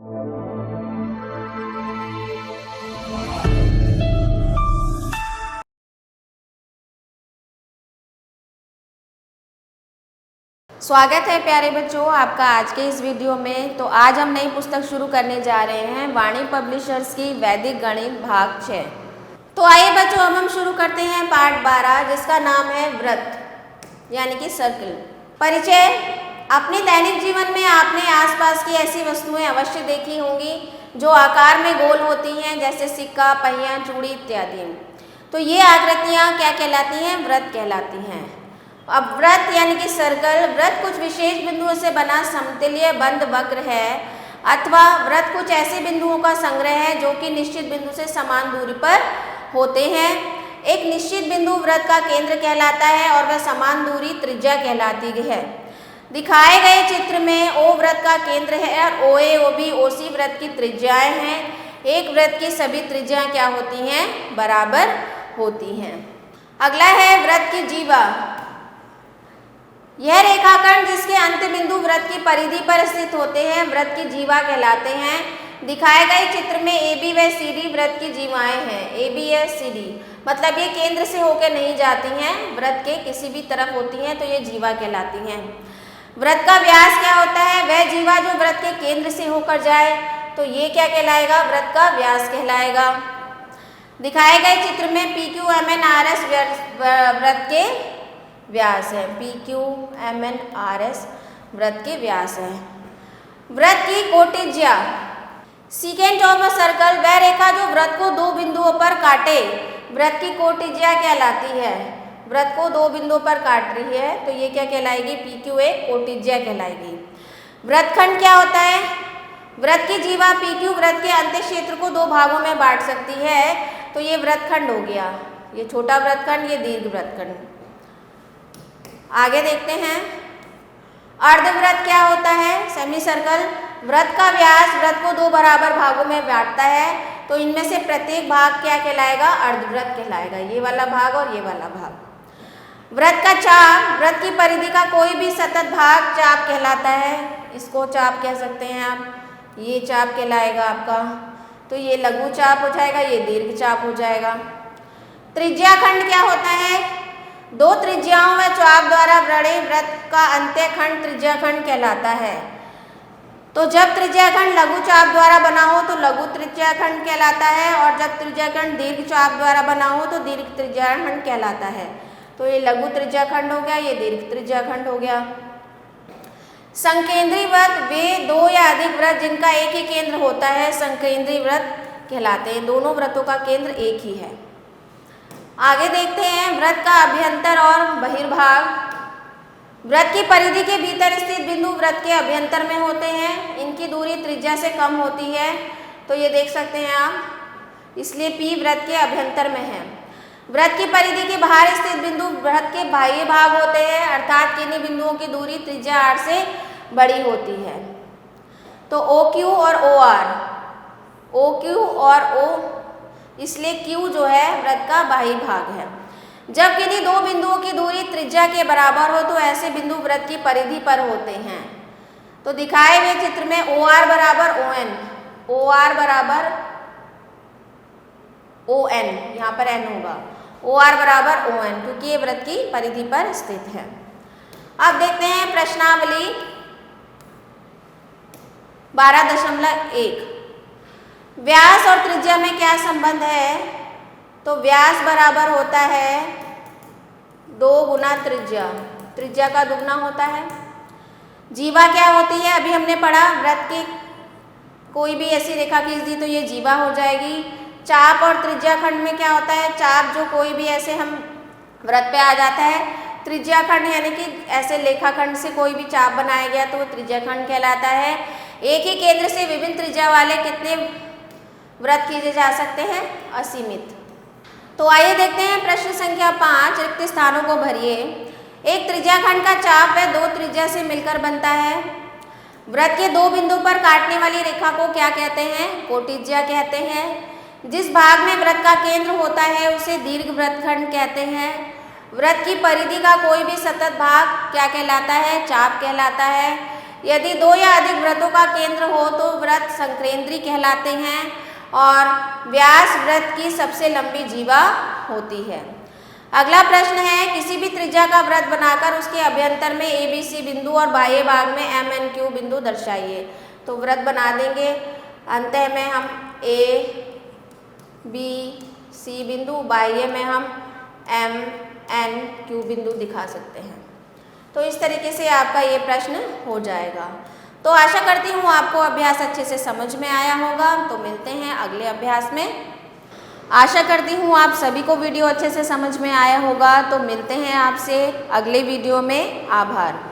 स्वागत है प्यारे बच्चों आपका आज के इस वीडियो में। तो आज हम नई पुस्तक शुरू करने जा रहे हैं वाणी पब्लिशर्स की वैदिक गणित भाग 6। तो आइए बच्चों अब हम शुरू करते हैं पाठ 12 जिसका नाम है व्रत यानी कि सर्कल। परिचय। अपने दैनिक जीवन में आपने आसपास की ऐसी वस्तुएं अवश्य देखी होंगी जो आकार में गोल होती हैं, जैसे सिक्का, पहिया, चूड़ी इत्यादि। तो ये आकृतियाँ क्या कहलाती हैं? व्रत कहलाती हैं। अब व्रत यानी कि सर्कल, व्रत कुछ विशेष बिंदुओं से बना समतलीय बंद वक्र है अथवा व्रत कुछ ऐसे बिंदुओं का संग्रह है जो कि निश्चित बिंदु से समान दूरी पर होते हैं। एक निश्चित बिंदु व्रत का केंद्र कहलाता है और वह समान दूरी त्रिज्या कहलाती है। दिखाए गए चित्र में ओ व्रत का केंद्र है और OA OB OC व्रत की त्रिज्याएं हैं। एक व्रत की सभी त्रिज्याएं क्या होती हैं? बराबर होती हैं। अगला है व्रत की जीवा। यह रेखाखंड जिसके अंत्य बिंदु व्रत की परिधि पर स्थित होते हैं व्रत की जीवा कहलाते हैं। दिखाए गए चित्र में AB व CD व्रत की जीवाएं हैं। AB या CD मतलब ये केंद्र से होकर नहीं जाती हैं, व्रत के किसी भी तरफ होती हैं, तो ये जीवा कहलाती हैं। व्रत का व्यास क्या होता है? वह जीवा जो व्रत के केंद्र से होकर जाए, तो ये क्या कहलाएगा? व्रत का व्यास कहलाएगा। दिखाए गए चित्र में PQMNRS व्रत के व्यास है। PQMNRS व्रत के व्यास है। व्रत की कोटिज्या। सीकेंट ऑफ अ सर्कल वह रेखा जो व्रत को दो बिंदुओं पर काटे, व्रत की कोटिज्या कहलाती है। व्रत को दो बिंदुओं पर काट रही है तो ये क्या कहलाएगी? PQA कोटिज्या कहलाएगी। व्रतखंड क्या होता है? व्रत की जीवा PQ व्रत के अंत्य क्षेत्र को दो भागों में बांट सकती है, तो ये व्रतखंड हो गया। ये छोटा व्रतखंड, ये दीर्घ व्रतखंड। आगे देखते हैं अर्धव्रत क्या होता है? Semi circle. व्रत का व्यास व्रत को दो बराबर भागों में बांटता है, तो इनमें से प्रत्येक भाग क्या कहलाएगा? अर्धव्रत कहलाएगा। ये वाला भाग और ये वाला भाग। व्रत का चाप व्रत की परिधि का कोई भी सतत भाग चाप कहलाता है। इसको चाप कह सकते हैं आप। ये चाप कहलाएगा आपका। तो ये लघु चाप हो जाएगा, ये दीर्घ चाप हो जाएगा। त्रिज्याखंड क्या होता है? दो त्रिज्याओं व चाप द्वारा व्रणे व्रत का अंत्य खंड त्रिज्याखंड कहलाता है। तो जब त्रिज्याखंड लघु चाप द्वारा बना हो तो लघु त्रिज्याखंड कहलाता है, और जब त्रिज्याखंड दीर्घ चाप द्वारा बना हो तो दीर्घ त्रिज्याखंड कहलाता है। तो ये लघु त्रिज्याखंड हो गया, ये दीर्घ त्रिज्याखंड हो गया। संकेंद्री व्रत वे दो या अधिक व्रत जिनका एक ही केंद्र होता है संकेंद्री व्रत कहलाते हैं। दोनों व्रतों का केंद्र एक ही है। आगे देखते हैं व्रत का अभ्यंतर और बहिर्भाग। व्रत की परिधि के भीतर स्थित बिंदु व्रत के अभ्यंतर में होते हैं। इनकी दूरी त्रिज्या से कम होती है, तो ये देख सकते हैं आप, इसलिए P व्रत के अभ्यंतर में है। व्रत की परिधि के बाहर स्थित बिंदु व्रत के बाह्य भाग होते हैं, अर्थात किन्हीं बिंदुओं की दूरी त्रिज्या R से बड़ी होती है। तो OQ और OR, OQ और O, इसलिए Q जो है व्रत का बाह्य भाग है। जब किन्हीं दो बिंदुओं की दूरी त्रिज्या के बराबर हो तो ऐसे बिंदु व्रत की परिधि पर होते हैं। तो दिखाए हुए चित्र में OR बराबर ON, OR बराबर ON, यहाँ पर N होगा, OR बराबर ON, क्योंकि ये व्रत की परिधि पर स्थित है। अब देखते हैं प्रश्नावली 12.1। व्यास और त्रिज्या में क्या संबंध है? तो व्यास बराबर होता है 2 गुना त्रिज्या, त्रिज्या का दुगना होता है। जीवा क्या होती है? अभी हमने पढ़ा, व्रत की कोई भी ऐसी रेखा खींच दी तो ये जीवा हो जाएगी। चाप और त्रिज्याखंड में क्या होता है? चाप जो कोई भी ऐसे हम व्रत पे आ जाता है। त्रिज्याखंड यानी कि ऐसे लेखाखंड से कोई भी चाप बनाया गया तो वो त्रिज्याखंड कहलाता है। एक ही केंद्र से विभिन्न त्रिज्या वाले कितने व्रत खींचे जा सकते हैं? असीमित। तो आइए देखते हैं प्रश्न संख्या 5, रिक्त स्थानों को भरिए। एक त्रिज्याखंड का चाप व दो त्रिज्या से मिलकर बनता है। व्रत के दो बिंदु पर काटने वाली रेखा को क्या कहते हैं? कोटिज्या कहते हैं। जिस भाग में व्रत का केंद्र होता है उसे दीर्घ व्रतखंड कहते हैं। व्रत की परिधि का कोई भी सतत भाग क्या कहलाता है? चाप कहलाता है। यदि 2 या अधिक वृत्तों का केंद्र हो तो वृत्त संकेंद्री कहलाते हैं और व्यास वृत्त की सबसे लंबी जीवा होती है। अगला प्रश्न है, किसी भी त्रिज्या का वृत्त बनाकर उसके अभ्यंतर में ABC बिंदु और बाह्य भाग में MNQ बिंदु दर्शाइए। तो वृत्त बना देंगे, अंतः में हम ABC बिंदु, बाह्य में हम MNQ बिंदु दिखा सकते हैं। तो इस तरीके से आपका ये प्रश्न हो जाएगा। तो आशा करती हूँ आपको अभ्यास अच्छे से समझ में आया होगा। तो मिलते हैं अगले अभ्यास में। आशा करती हूँ आप सभी को वीडियो अच्छे से समझ में आया होगा। तो मिलते हैं आपसे अगले वीडियो में। आभार।